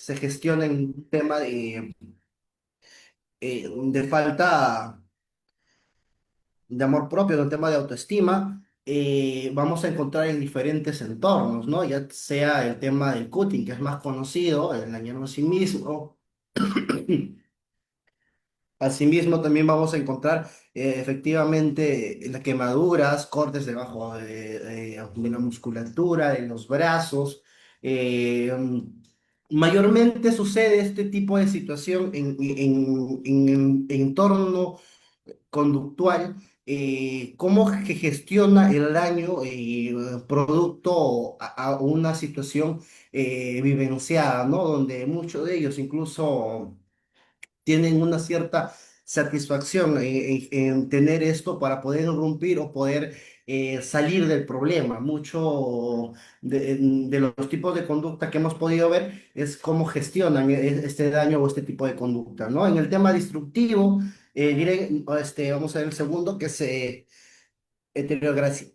se gestiona en un tema de falta de amor propio, de un tema de autoestima, vamos a encontrar en diferentes entornos, ¿no? Ya sea el tema del cutting, que es más conocido, el dañarnos a sí mismo. Asimismo, también vamos a encontrar efectivamente las quemaduras, cortes debajo de la musculatura, de los brazos. Mayormente sucede este tipo de situación en entorno conductual, cómo que gestiona el daño producto a una situación vivenciada, ¿no? Donde muchos de ellos incluso tienen una cierta satisfacción en tener esto para poder irrumpir o poder salir del problema. Mucho de los tipos de conducta que hemos podido ver es cómo gestionan este daño o este tipo de conducta, ¿no? En el tema destructivo, vamos a ver el segundo, que es heteroagresi-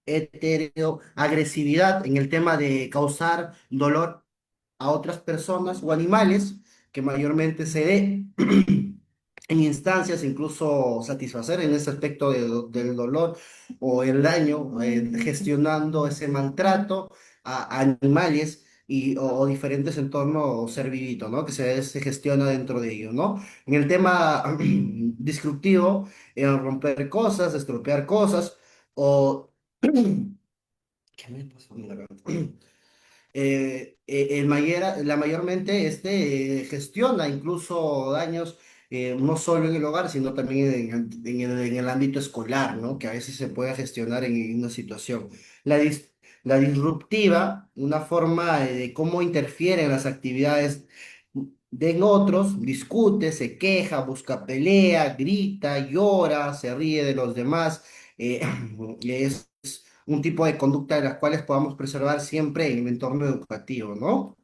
heteroagresividad en el tema de causar dolor a otras personas o animales, que mayormente se dé en instancias, incluso satisfacer en ese aspecto del dolor o el daño, gestionando ese maltrato a animales o diferentes entornos ser vivito, ¿no? Que se gestiona dentro de ello, ¿no? En el tema disruptivo, romper cosas, estropear cosas o... ¿Qué me pasó con la garganta? La mayormente gestiona incluso daños no solo en el hogar, sino también en el ámbito escolar, ¿no? Que a veces se puede gestionar en una situación. La disruptiva, una forma de cómo interfiere en las actividades de otros, discute, se queja, busca pelea, grita, llora, se ríe de los demás. eh, es un tipo de conducta de las cuales podamos preservar siempre en el entorno educativo, ¿no?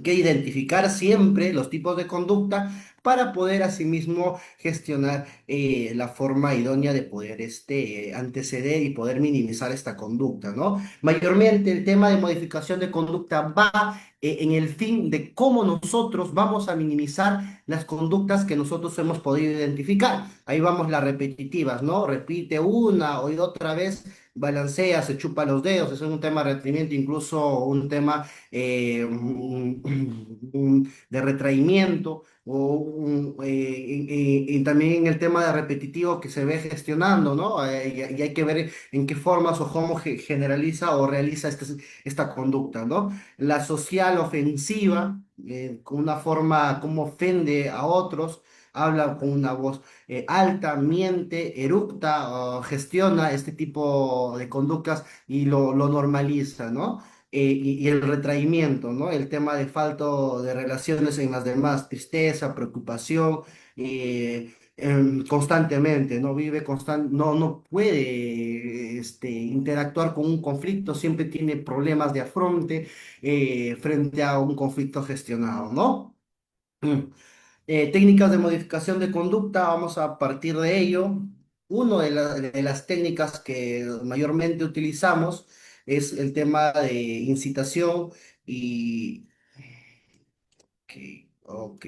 Que identificar siempre los tipos de conducta para poder asimismo gestionar la forma idónea de poder anteceder y poder minimizar esta conducta, ¿no? Mayormente el tema de modificación de conducta va en el fin de cómo nosotros vamos a minimizar las conductas que nosotros hemos podido identificar. Ahí vamos las repetitivas, ¿no? Repite una o otra vez, balancea, se chupa los dedos, eso es un tema de retrimiento, incluso un tema de retraimiento y también en el tema de repetitivo que se ve gestionando, ¿no? Y hay que ver en qué formas o cómo generaliza o realiza esta conducta, ¿no? La social ofensiva, con una forma como ofende a otros. Habla con una voz alta, miente, eructa, o gestiona este tipo de conductas y lo normaliza, ¿no? Y el retraimiento, ¿no? El tema de falta de relaciones en las demás, tristeza, preocupación, constantemente, ¿no? No puede interactuar con un conflicto, siempre tiene problemas de afronte frente a un conflicto gestionado, ¿no? Mm. Técnicas de modificación de conducta, vamos a partir de ello. Una de las técnicas que mayormente utilizamos es el tema de incitación y... ok,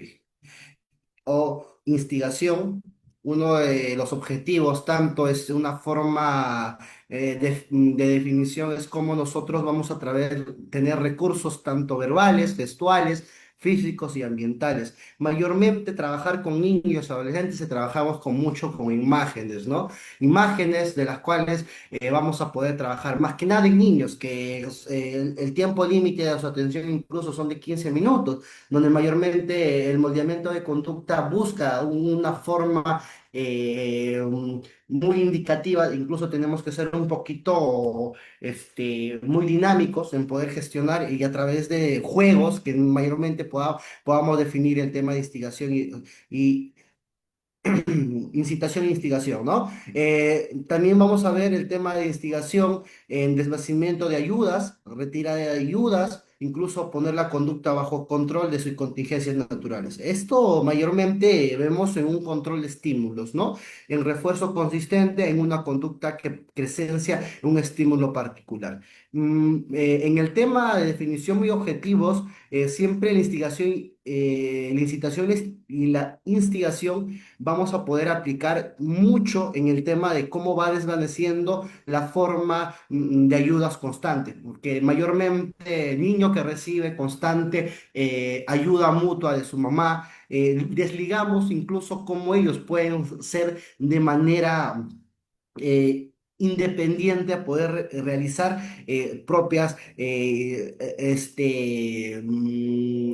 o instigación. Uno de los objetivos, tanto es una forma de definición, es cómo nosotros vamos a tener recursos tanto verbales, gestuales, físicos y ambientales. Mayormente trabajar con niños, adolescentes, trabajamos con mucho con imágenes, ¿no? Imágenes de las cuales vamos a poder trabajar más que nada en niños, que el tiempo límite de su atención incluso son de 15 minutos, donde mayormente el moldeamiento de conducta busca una forma muy indicativa, incluso tenemos que ser un poquito muy dinámicos en poder gestionar y a través de juegos que mayormente podamos definir el tema de instigación y incitación e instigación, ¿no? También vamos a ver el tema de instigación, en desvanecimiento de ayudas, retira de ayudas, incluso poner la conducta bajo control de sus contingencias naturales. Esto mayormente vemos en un control de estímulos, ¿no? En refuerzo consistente en una conducta que presencia un estímulo particular. En el tema de definición y objetivos, siempre la instigación, la incitación y la instigación vamos a poder aplicar mucho en el tema de cómo va desvaneciendo la forma de ayudas constantes, porque mayormente el niño que recibe constante ayuda mutua de su mamá, desligamos incluso cómo ellos pueden ser de manera independiente a poder realizar propias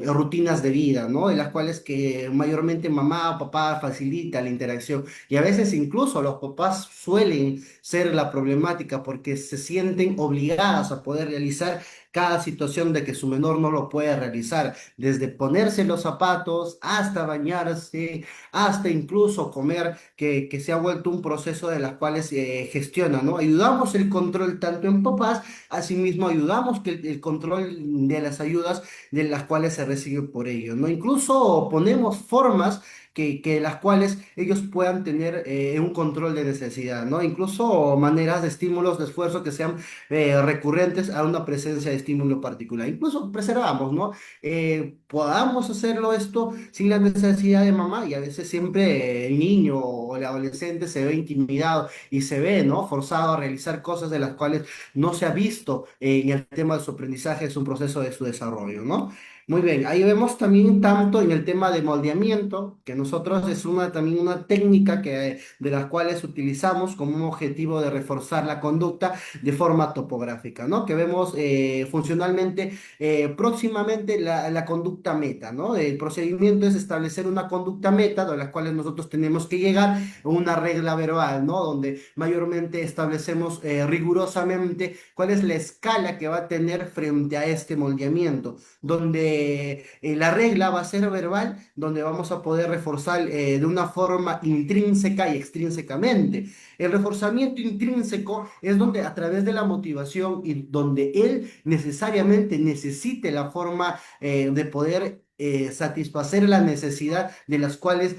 rutinas de vida, ¿no? En las cuales que mayormente mamá o papá facilita la interacción y a veces incluso los papás suelen ser la problemática porque se sienten obligadas a poder realizar cada situación de que su menor no lo puede realizar, desde ponerse los zapatos hasta bañarse, hasta incluso comer que se ha vuelto un proceso de las cuales gestiona, ¿no? Ayudamos el control tanto en papás, asimismo ayudamos que el control de las ayudas de las cuales se recibe por ello, ¿no? Incluso ponemos formas que las cuales ellos puedan tener un control de necesidad, ¿no? Incluso maneras de estímulos, de esfuerzo que sean recurrentes a una presencia de estímulo particular. Incluso preservamos, ¿no? Podamos hacerlo esto sin la necesidad de mamá y a veces siempre el niño o el adolescente se ve intimidado y se ve, ¿no? Forzado a realizar cosas de las cuales no se ha visto en el tema de su aprendizaje, es un proceso de su desarrollo, ¿no? Muy bien, ahí vemos también tanto en el tema de moldeamiento, que nosotros es una, también una técnica que, de las cuales utilizamos como un objetivo de reforzar la conducta de forma topográfica, ¿no? Que vemos funcionalmente próximamente la conducta meta, ¿no? El procedimiento es establecer una conducta meta de las cuales nosotros tenemos que llegar a una regla verbal, ¿no? Donde mayormente establecemos rigurosamente cuál es la escala que va a tener frente a este moldeamiento, donde la regla va a ser verbal, donde vamos a poder reforzar de una forma intrínseca y extrínsecamente. El reforzamiento intrínseco es donde a través de la motivación y donde él necesariamente necesite la forma de poder satisfacer la necesidad de las cuales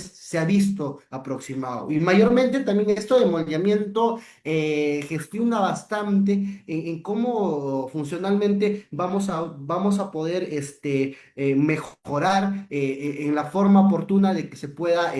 se ha visto aproximado. Y mayormente también esto de moldeamiento gestiona bastante en cómo funcionalmente vamos a poder mejorar en la forma oportuna de que se pueda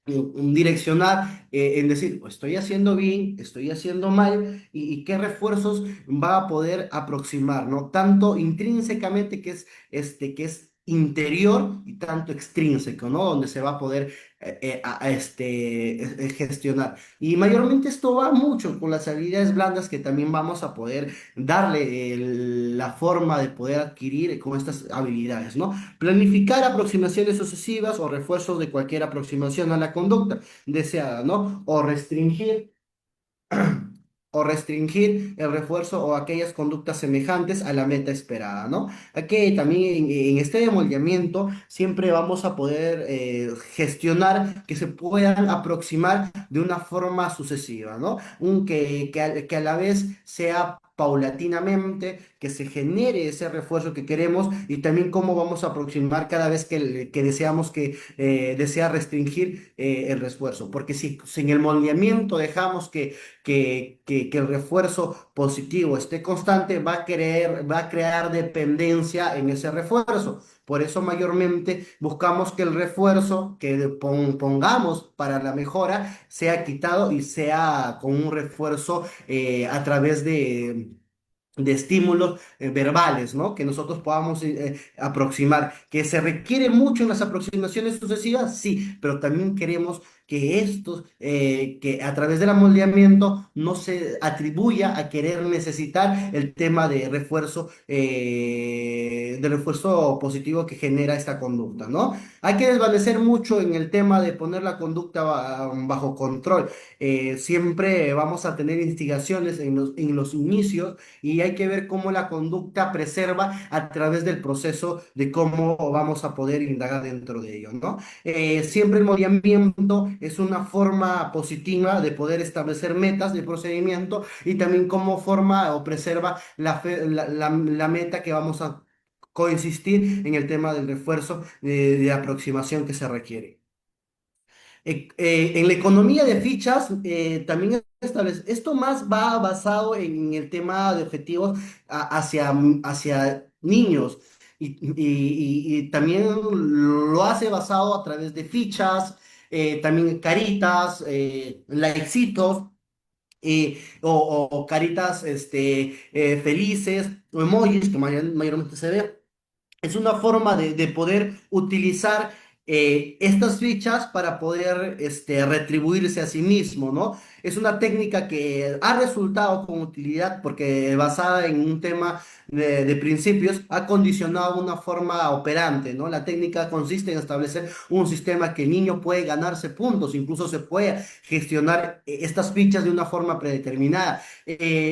direccionar en decir, "Oh, estoy haciendo bien, estoy haciendo mal y qué refuerzos va a poder aproximar, ¿no? Tanto intrínsecamente que es interior y tanto extrínseco, ¿no? Donde se va a poder gestionar. Y mayormente esto va mucho con las habilidades blandas que también vamos a poder darle la forma de poder adquirir con estas habilidades, ¿no? Planificar aproximaciones sucesivas o refuerzos de cualquier aproximación a la conducta deseada, ¿no? O restringir el refuerzo o aquellas conductas semejantes a la meta esperada, ¿no? Aquí también en este demoldeamiento siempre vamos a poder gestionar que se puedan aproximar de una forma sucesiva, ¿no? Que a la vez sea paulatinamente, que se genere ese refuerzo que queremos y también cómo vamos a aproximar cada vez que deseamos que desea restringir el refuerzo. Porque si en el moldeamiento dejamos que el refuerzo positivo esté constante, va a crear dependencia en ese refuerzo. Por eso mayormente buscamos que el refuerzo que pongamos para la mejora sea quitado y sea con un refuerzo a través de estímulos verbales, ¿no? Que nosotros podamos aproximar. Que se requiere mucho en las aproximaciones sucesivas, sí, pero también queremos que estos, que a través del amoldeamiento no se atribuya a querer necesitar el tema de refuerzo de refuerzo positivo que genera esta conducta, ¿no? Hay que desvanecer mucho en el tema de poner la conducta bajo control. Siempre vamos a tener instigaciones en los inicios y hay que ver cómo la conducta preserva a través del proceso de cómo vamos a poder indagar dentro de ello, ¿no? Siempre el moldeamiento es una forma positiva de poder establecer metas de procedimiento y también cómo forma o preserva la meta que vamos a coexistir en el tema del refuerzo de aproximación que se requiere. En la economía de fichas también establece, esto más va basado en el tema de objetivos hacia niños y también lo hace basado a través de fichas, también caritas, likecitos. O caritas felices o emojis que mayormente se ve. Es una forma de poder utilizar estas fichas para poder retribuirse a sí mismo, ¿no? Es una técnica que ha resultado con utilidad porque basada en un tema de principios ha condicionado una forma operante, ¿no? La técnica consiste en establecer un sistema que el niño puede ganarse puntos, incluso se puede gestionar estas fichas de una forma predeterminada.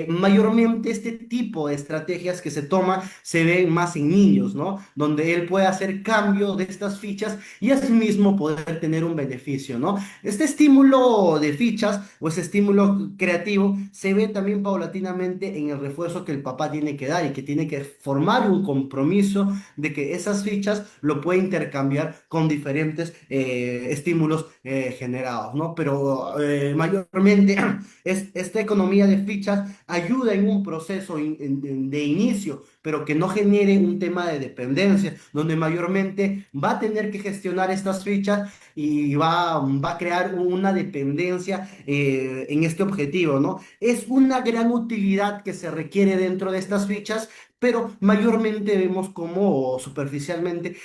Mayormente este tipo de estrategias que se toman se ven más en niños, ¿no? Donde él puede hacer cambio de estas fichas y asimismo poder tener un beneficio, ¿no? Este estímulo de fichas o ese estímulo creativo se ve también paulatinamente en el refuerzo que el papá tiene que dar y que tiene que formar un compromiso de que esas fichas lo puede intercambiar con diferentes estímulos generados, ¿no? Pero mayormente esta economía de fichas ayuda en un proceso de inicio, pero que no genere un tema de dependencia, donde mayormente va a tener que gestionar estas fichas y va a crear una dependencia en este objetivo, ¿no? Es una gran utilidad que se requiere dentro de estas fichas, pero mayormente vemos cómo superficialmente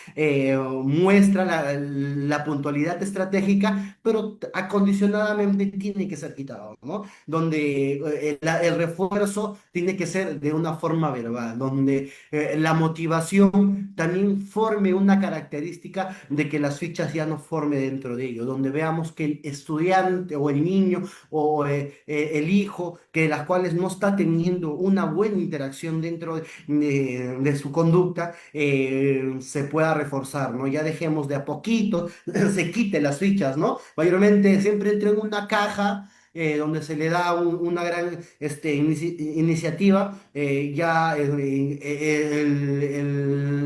muestra la puntualidad estratégica, pero acondicionadamente tiene que ser quitado, ¿no? Donde el refuerzo tiene que ser de una forma verbal, donde la motivación también forme una característica de que las fichas ya no forme dentro de ello, donde veamos que el estudiante o el niño o el hijo, que las cuales no está teniendo una buena interacción dentro de su conducta, se pueda reforzar, ¿no? Ya dejemos de a poquito, se quite las fichas, ¿no? Mayormente siempre entra en una caja donde se le da una gran iniciativa, ya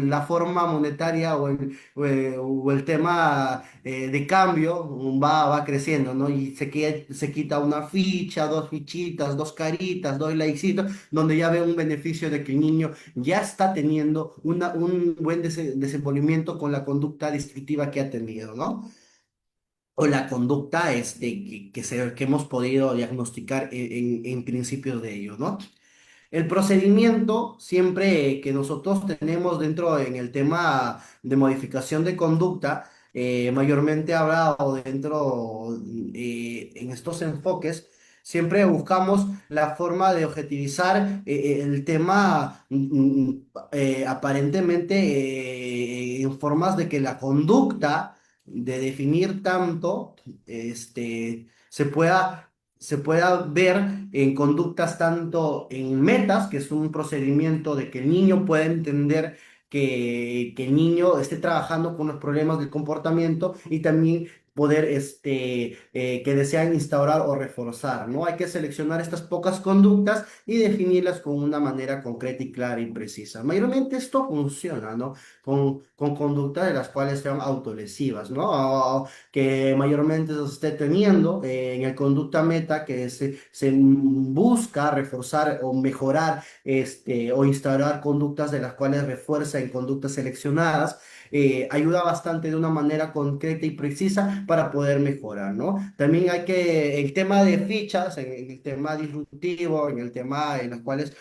la forma monetaria o el tema de cambio va creciendo, ¿no? Y se quita una ficha, dos fichitas, dos caritas, dos likecitos, donde ya ve un beneficio de que el niño ya está teniendo un buen desenvolvimiento con la conducta destructiva que ha tenido, ¿no? O la conducta que hemos podido diagnosticar en principios de ello, ¿no? El procedimiento siempre que nosotros tenemos dentro en el tema de modificación de conducta, mayormente hablado dentro en estos enfoques, siempre buscamos la forma de objetivizar el tema aparentemente en formas de que la conducta de definir tanto se pueda ver en conductas tanto en metas, que es un procedimiento de que el niño pueda entender que el niño esté trabajando con los problemas del comportamiento y también poder que desean instaurar o reforzar, ¿no? Hay que seleccionar estas pocas conductas y definirlas con una manera concreta y clara y precisa. Mayormente esto funciona, ¿no? Con conductas de las cuales sean autolesivas, ¿no? Que mayormente se esté teniendo en el conducta meta que se busca reforzar o mejorar o instaurar conductas de las cuales refuerza en conductas seleccionadas. Ayuda bastante de una manera concreta y precisa para poder mejorar, ¿no? También hay que, el tema de fichas, en el tema disruptivo, en el tema en los cuales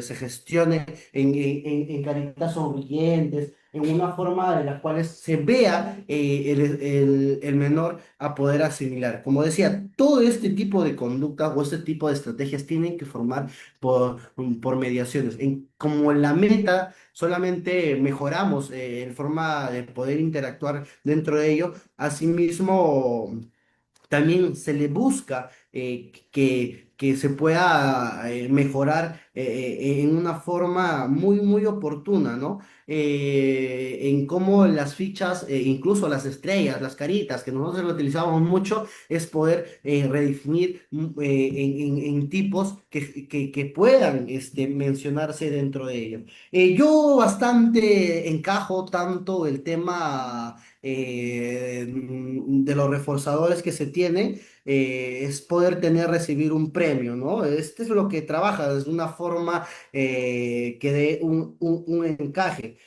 se gestione en caritas sonrientes, en una forma de la cual se vea el menor a poder asimilar. Como decía, todo este tipo de conductas o este tipo de estrategias tienen que formar por, por mediaciones. Como la meta solamente mejoramos en forma de poder interactuar dentro de ello, asimismo también se le busca que se pueda mejorar en una forma muy, muy oportuna, ¿no? En cómo las fichas, incluso las estrellas, las caritas, que nosotros lo utilizamos mucho, es poder redefinir en tipos que puedan mencionarse dentro de ellos. Yo bastante encajo tanto el tema de los reforzadores que se tienen, es poder tener, recibir un premio, ¿no? Este es lo que trabaja, es una forma que dé un encaje.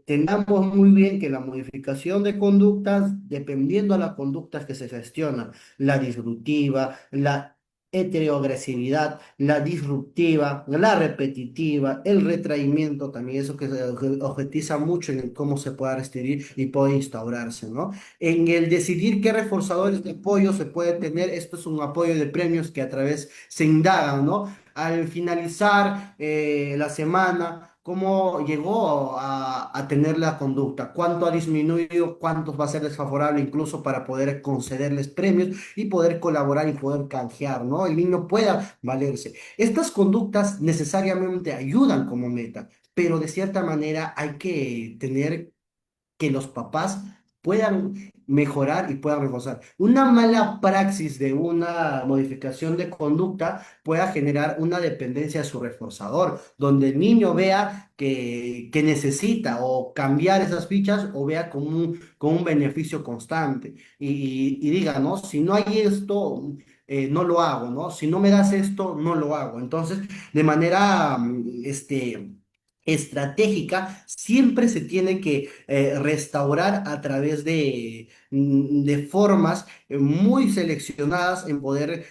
Tengamos muy bien que la modificación de conductas, dependiendo de las conductas que se gestionan, la disruptiva, la heteroagresividad, la disruptiva, la repetitiva, el retraimiento, también eso que se objetiza mucho en el cómo se pueda restituir y puede instaurarse, ¿no? En el decidir qué reforzadores de apoyo se puede tener, esto es un apoyo de premios que a través se indagan, ¿no? Al finalizar la semana, cómo llegó a tener la conducta, cuánto ha disminuido, cuántos va a ser desfavorable incluso para poder concederles premios y poder colaborar y poder canjear, ¿no? El niño pueda valerse. Estas conductas necesariamente ayudan como meta, pero de cierta manera hay que tener que los papás puedan mejorar y puedan reforzar. Una mala praxis de una modificación de conducta pueda generar una dependencia de su reforzador, donde el niño vea que necesita o cambiar esas fichas o vea como un beneficio constante y diga, ¿no? Si no hay esto, no lo hago, ¿no? Si no me das esto, no lo hago. Entonces, de manera, estratégica, siempre se tiene que restaurar a través de formas muy seleccionadas en poder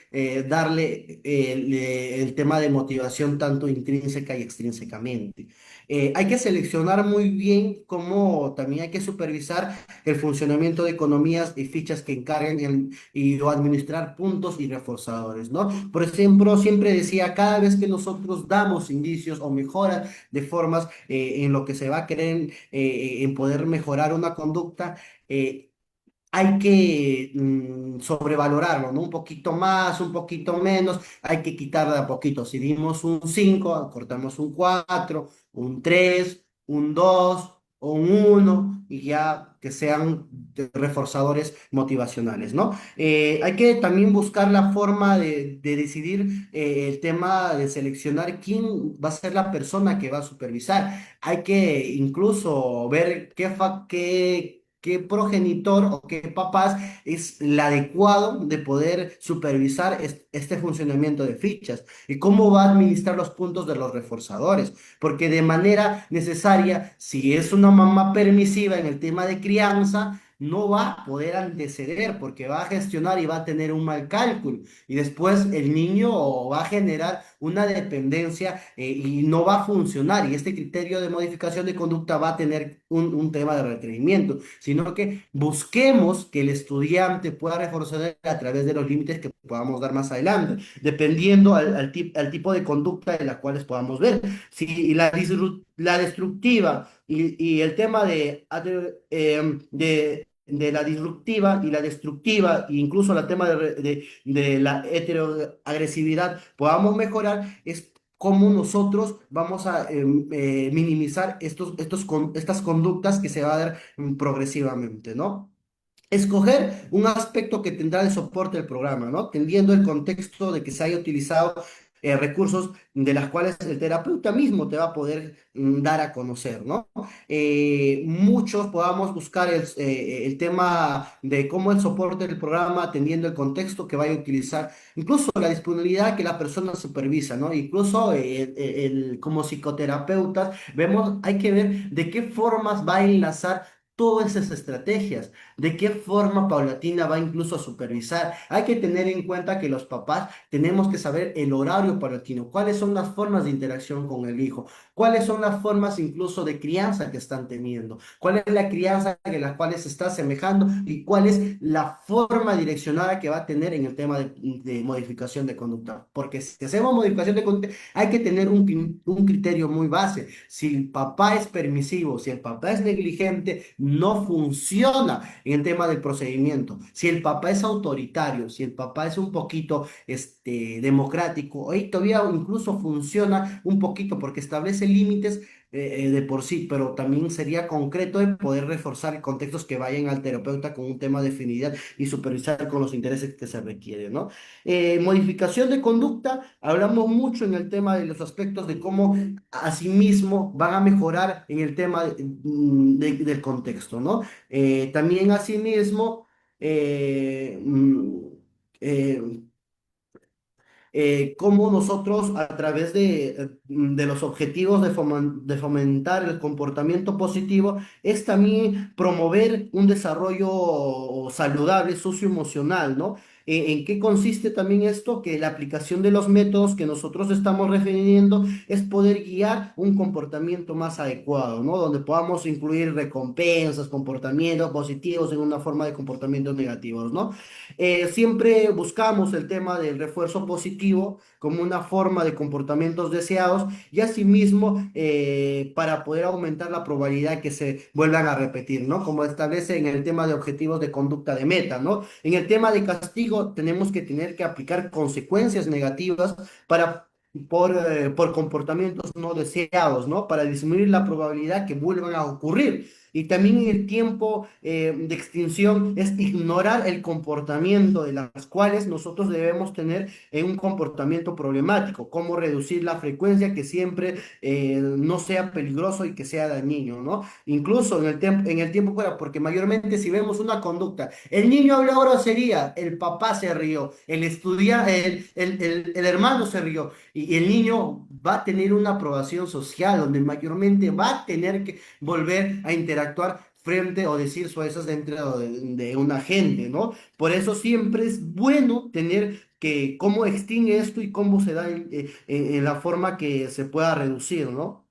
darle el tema de motivación tanto intrínseca y extrínsecamente. Hay que seleccionar muy bien cómo también hay que supervisar el funcionamiento de economías y fichas que encarguen y o administrar puntos y reforzadores, ¿no? Por ejemplo, siempre decía, cada vez que nosotros damos indicios o mejoras de formas en lo que se va a querer en poder mejorar una conducta, hay que sobrevalorarlo, ¿no? Un poquito más, un poquito menos, hay que quitar de a poquito. Si dimos un 5 cortamos un 4 un 3 un 2 o un uno y ya que sean reforzadores motivacionales, ¿no? Hay que también buscar la forma de decidir el tema de seleccionar quién va a ser la persona que va a supervisar. Hay que incluso ver qué progenitor o qué papás es el adecuado de poder supervisar este funcionamiento de fichas y cómo va a administrar los puntos de los reforzadores. Porque de manera necesaria, si es una mamá permisiva en el tema de crianza, no va a poder anteceder porque va a gestionar y va a tener un mal cálculo y después el niño va a generar una dependencia y no va a funcionar y este criterio de modificación de conducta va a tener un tema de requerimiento, sino que busquemos que el estudiante pueda reforzar a través de los límites que podamos dar más adelante, dependiendo al tipo de conducta de las cuales podamos ver. Si la destructiva y el tema de la disruptiva y la destructiva, e incluso el tema de la heteroagresividad, podamos mejorar, es cómo nosotros vamos a minimizar estas conductas que se va a dar progresivamente, ¿no? Escoger un aspecto que tendrá el soporte del programa, ¿no? Tendiendo el contexto de que se haya utilizado recursos de las cuales el terapeuta mismo te va a poder dar a conocer, ¿no? Muchos podamos buscar el tema de cómo el soporte del programa, atendiendo el contexto que vaya a utilizar, incluso la disponibilidad que la persona supervisa, ¿no? Incluso como psicoterapeutas, vemos, hay que ver de qué formas va a enlazar todas esas estrategias, de qué forma paulatina va incluso a supervisar. Hay que tener en cuenta que los papás tenemos que saber el horario paulatino, cuáles son las formas de interacción con el hijo, cuáles son las formas incluso de crianza que están teniendo, cuál es la crianza que las cuales se está asemejando y cuál es la forma direccionada que va a tener en el tema de modificación de conducta. Porque si hacemos modificación de conducta, hay que tener un criterio muy base. Si el papá es permisivo, si el papá es negligente, no funciona en el tema del procedimiento. Si el papá es autoritario, si el papá es un poquito democrático, ahí todavía incluso funciona un poquito porque establece límites de por sí, pero también sería concreto de poder reforzar contextos que vayan al terapeuta con un tema de afinidad y supervisar con los intereses que se requieren, ¿no? Modificación de conducta, hablamos mucho en el tema de los aspectos de cómo asimismo van a mejorar en el tema del contexto, ¿no? También asimismo, eh, mm, eh, cómo nosotros a través de los objetivos de fomentar el comportamiento positivo es también promover un desarrollo saludable socioemocional, ¿no? ¿En qué consiste también esto? Que la aplicación de los métodos que nosotros estamos refiriendo es poder guiar un comportamiento más adecuado, ¿no? Donde podamos incluir recompensas, comportamientos positivos en una forma de comportamientos negativos, ¿no? Siempre buscamos el tema del refuerzo positivo como una forma de comportamientos deseados y asimismo para poder aumentar la probabilidad que se vuelvan a repetir, ¿no? Como establece en el tema de objetivos de conducta de meta, ¿no? En el tema de castigo tenemos que tener que aplicar consecuencias negativas para por comportamientos no deseados, ¿no? Para disminuir la probabilidad que vuelvan a ocurrir. Y también en el tiempo de extinción es ignorar el comportamiento de las cuales nosotros debemos tener en un comportamiento problemático, cómo reducir la frecuencia que siempre no sea peligroso y que sea dañino, ¿no? Incluso en el tiempo fuera, porque mayormente si vemos una conducta, el niño habló grosería, el papá se rió, el hermano se rió, y el niño va a tener una aprobación social donde mayormente va a tener que volver a interactuar frente o decir suezas dentro de una gente, ¿no? Por eso siempre es bueno tener que cómo extingue esto y cómo se da en la forma que se pueda reducir, ¿no?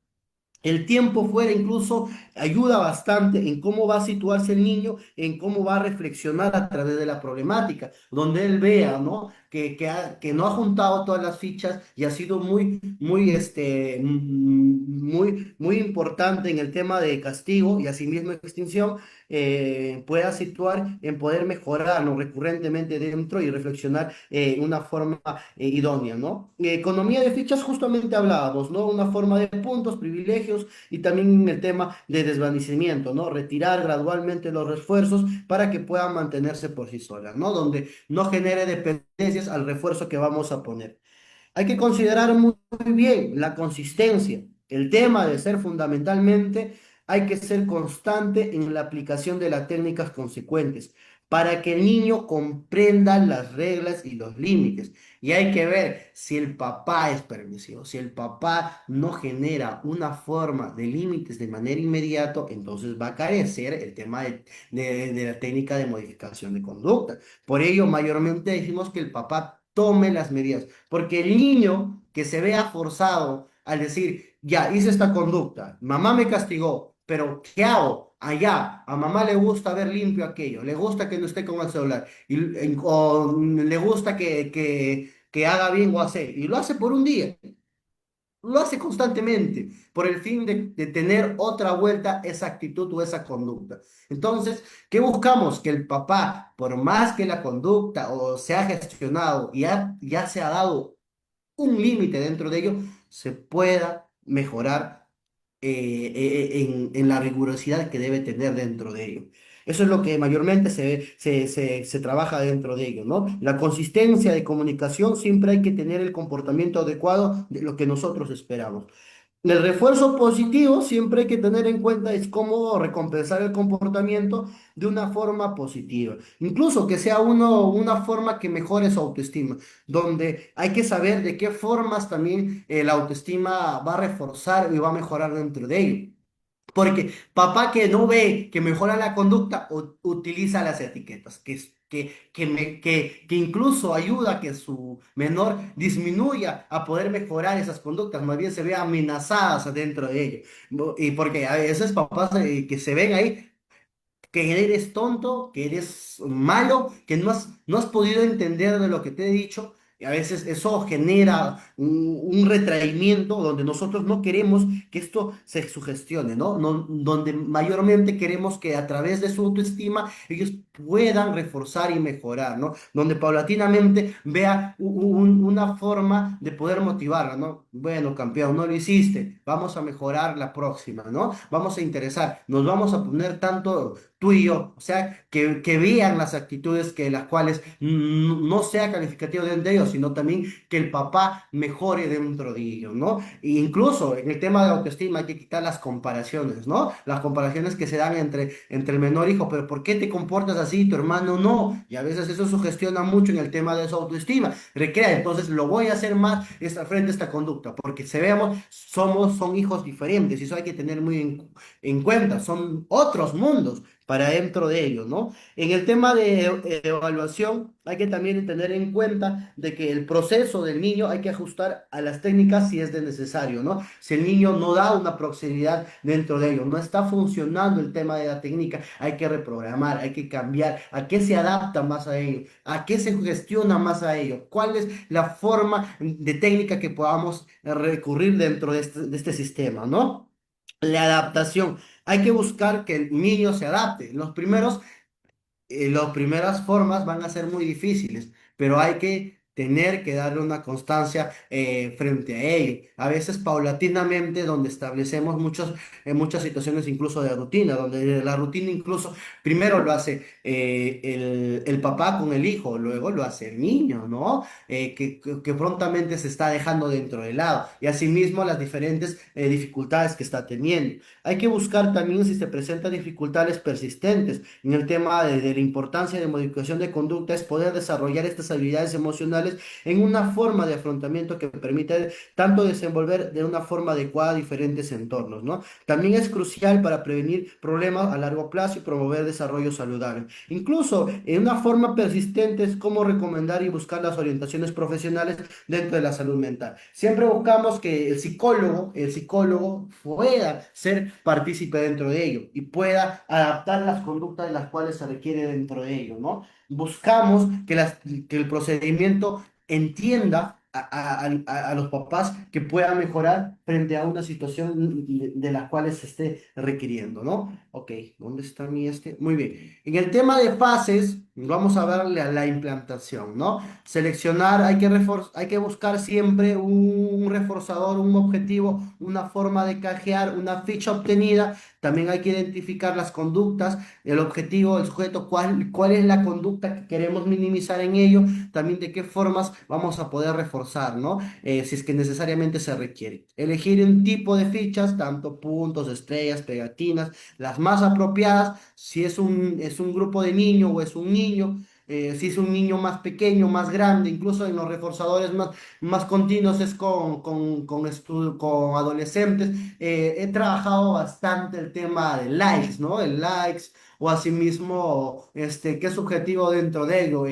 El tiempo fuera incluso ayuda bastante en cómo va a situarse el niño, en cómo va a reflexionar a través de la problemática, donde él vea, ¿no? Que no ha juntado todas las fichas y ha sido muy importante en el tema de castigo y asimismo extinción, pueda situar en poder mejorar, ¿no? Recurrentemente dentro y reflexionar una forma idónea, ¿no? Economía de fichas, justamente hablábamos, ¿no? Una forma de puntos, privilegios y también el tema de desvanecimiento, ¿no? Retirar gradualmente los refuerzos para que puedan mantenerse por sí solas, ¿no? Donde no genere dependencias al refuerzo que vamos a poner. Hay que considerar muy bien la consistencia. El tema de ser fundamentalmente, hay que ser constante en la aplicación de las técnicas consecuentes para que el niño comprenda las reglas y los límites. Y hay que ver si el papá es permisivo, si el papá no genera una forma de límites de manera inmediata, entonces va a carecer el tema de la técnica de modificación de conducta. Por ello, mayormente decimos que el papá tome las medidas. Porque el niño que se vea forzado al decir, ya hice esta conducta, mamá me castigó, pero ¿qué hago? Allá, a mamá le gusta ver limpio aquello, le gusta que no esté con el celular, o le gusta que haga bien o hacer, y lo hace por un día, lo hace constantemente, por el fin de tener otra vuelta esa actitud o esa conducta. Entonces, ¿qué buscamos? Que el papá, por más que la conducta o se ha gestionado y ya se ha dado un límite dentro de ello, se pueda mejorar en la rigurosidad que debe tener dentro de ello. Eso es lo que mayormente se trabaja dentro de ello, ¿no? La consistencia de comunicación, siempre hay que tener el comportamiento adecuado de lo que nosotros esperamos. El refuerzo positivo siempre hay que tener en cuenta es cómo recompensar el comportamiento de una forma positiva. Incluso que sea una forma que mejore su autoestima, donde hay que saber de qué formas también la autoestima va a reforzar y va a mejorar dentro de ello. Porque papá que no ve que mejora la conducta, utiliza las etiquetas, que incluso ayuda a que su menor disminuya a poder mejorar esas conductas, más bien se ve amenazadas dentro de ello. Y porque a veces papás que se ven ahí que eres tonto, que eres malo, que no has podido entender de lo que te he dicho. Y a veces eso genera un retraimiento donde nosotros no queremos que esto se sugestione, ¿no? Donde mayormente queremos que a través de su autoestima ellos puedan reforzar y mejorar, ¿no? Donde paulatinamente vea una forma de poder motivarla, ¿no? Bueno, campeón, no lo hiciste, vamos a mejorar la próxima, ¿no? Vamos a interesar, nos vamos a poner tanto tú y yo, o sea, que vean las actitudes que las cuales no sea calificativo de ellos, sino también que el papá mejore dentro de ellos, ¿no? E incluso en el tema de autoestima hay que quitar las comparaciones, ¿no? Las comparaciones que se dan entre el menor hijo, pero ¿por qué te comportas así, tu hermano no? Y a veces eso sugestiona mucho en el tema de su autoestima. Recrea, entonces lo voy a hacer más frente a esta conducta, porque se veamos, son hijos diferentes y eso hay que tener muy en cuenta, son otros mundos para dentro de ellos, ¿no? En el tema de evaluación, hay que también tener en cuenta de que el proceso del niño hay que ajustar a las técnicas si es de necesario, ¿no? Si el niño no da una proximidad dentro de ello, no está funcionando el tema de la técnica, hay que reprogramar, hay que cambiar, a qué se adapta más a ello, a qué se gestiona más a ello, cuál es la forma de técnica que podamos recurrir dentro de este sistema, ¿no? La adaptación. Hay que buscar que el niño se adapte. Las primeras formas van a ser muy difíciles, pero hay que tener que darle una constancia frente a ello. A veces paulatinamente, donde establecemos muchas situaciones incluso de rutina, donde la rutina incluso primero lo hace el papá con el hijo, luego lo hace el niño, ¿no? Que prontamente se está dejando dentro del lado y asimismo las diferentes dificultades que está teniendo. Hay que buscar también si se presentan dificultades persistentes en el tema de la importancia de modificación de conducta es poder desarrollar estas habilidades emocionales en una forma de afrontamiento que permita tanto desenvolver de una forma adecuada diferentes entornos, ¿no? También es crucial para prevenir problemas a largo plazo y promover desarrollo saludable. Incluso en una forma persistente es cómo recomendar y buscar las orientaciones profesionales dentro de la salud mental. Siempre buscamos que el psicólogo pueda ser partícipe dentro de ello y pueda adaptar las conductas de las cuales se requiere dentro de ello, ¿no? Buscamos que el procedimiento entienda a los papás que puedan mejorar frente a una situación de las cuales se esté requiriendo, ¿no? Ok, ¿dónde está mi este? Muy bien. En el tema de fases, vamos a verle a la implantación, ¿no? Seleccionar, hay que buscar siempre un reforzador, un objetivo, una forma de canjear, una ficha obtenida. También hay que identificar las conductas, el objetivo, el sujeto, cuál es la conducta que queremos minimizar en ello, también de qué formas vamos a poder reforzar, ¿no? Si es que necesariamente se requiere. Elegir un tipo de fichas, tanto puntos, estrellas, pegatinas, las más apropiadas, si es un grupo de niños o es un niño si es un niño más pequeño, más grande, incluso en los reforzadores más continuos es con adolescentes. He trabajado bastante el tema de likes, ¿no? El likes o asimismo, qué es subjetivo dentro de ello,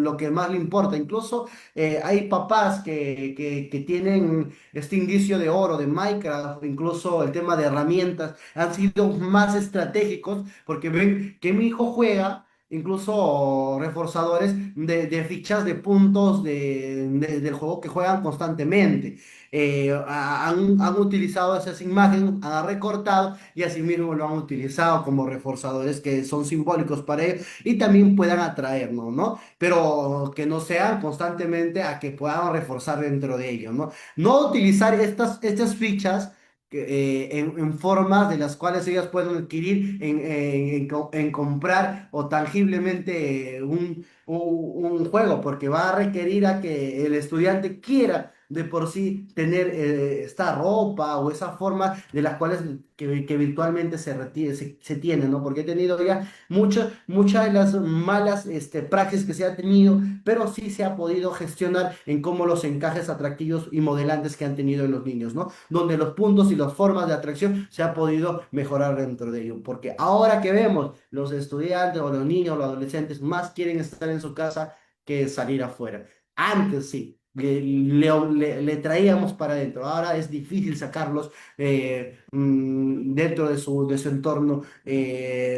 lo que más le importa. Incluso hay papás que tienen este indicio de oro de Minecraft, incluso el tema de herramientas, han sido más estratégicos porque ven que mi hijo juega incluso reforzadores de fichas de puntos del juego que juegan constantemente. Han utilizado esas imágenes, han recortado y asimismo lo han utilizado como reforzadores que son simbólicos para ellos y también puedan atraernos, ¿no? Pero que no sean constantemente a que puedan reforzar dentro de ellos, ¿no? No utilizar estas fichas en formas de las cuales ellas pueden adquirir en comprar o tangiblemente un juego, porque va a requerir a que el estudiante quiera de por sí tener esta ropa o esa forma de las cuales que virtualmente se tiene, ¿no? Porque he tenido ya muchas de las malas praxis que se ha tenido, pero sí se ha podido gestionar en cómo los encajes atractivos y modelantes que han tenido en los niños, ¿no? Donde los puntos y las formas de atracción se ha podido mejorar dentro de ello. Porque ahora que vemos los estudiantes o los niños, los adolescentes, más quieren estar en su casa que salir afuera. Antes sí. Le traíamos para adentro. Ahora es difícil sacarlos dentro de su entorno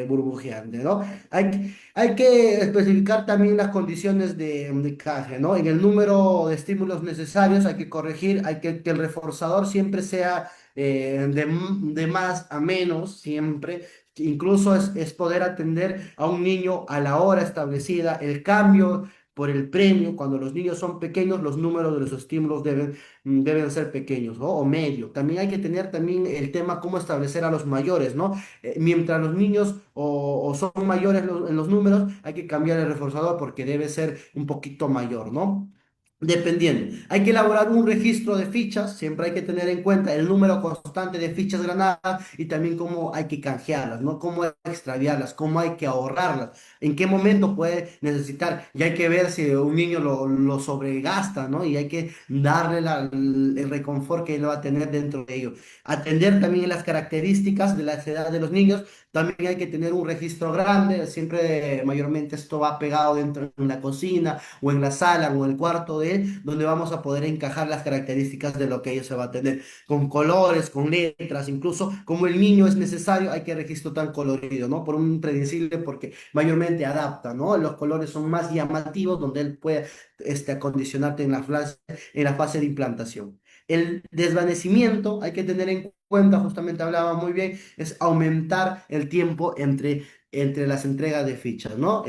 burbujeante, ¿no? Hay que especificar también las condiciones de canje, ¿no? En el número de estímulos necesarios hay que corregir, hay que el reforzador siempre sea de más a menos, siempre. Incluso es poder atender a un niño a la hora establecida, el cambio por el premio. Cuando los niños son pequeños, los números de los estímulos deben ser pequeños, ¿no? O medio. También hay que tener también el tema cómo establecer a los mayores, ¿no? Mientras los niños o son mayores en los números, hay que cambiar el reforzador porque debe ser un poquito mayor, ¿no? Dependiendo. Hay que elaborar un registro de fichas, siempre hay que tener en cuenta el número constante de fichas ganadas y también cómo hay que canjearlas, ¿no? Cómo extraviarlas, cómo hay que ahorrarlas, en qué momento puede necesitar. Y hay que ver si un niño lo sobregasta, ¿no? Y hay que darle el reconfort que él va a tener dentro de ello. Atender también las características de la edad de los niños. También hay que tener un registro grande, siempre mayormente esto va pegado dentro de la cocina o en la sala o en el cuarto de él, donde vamos a poder encajar las características de lo que ellos se va a tener, con colores, con letras, incluso como el niño es necesario, hay que registro tan colorido, ¿no? Por un predecible, porque mayormente adapta, ¿no? Los colores son más llamativos, donde él puede acondicionarte en la fase de implantación. El desvanecimiento, hay que tener en cuenta, justamente hablaba muy bien, es aumentar el tiempo entre las entregas de fichas, ¿no?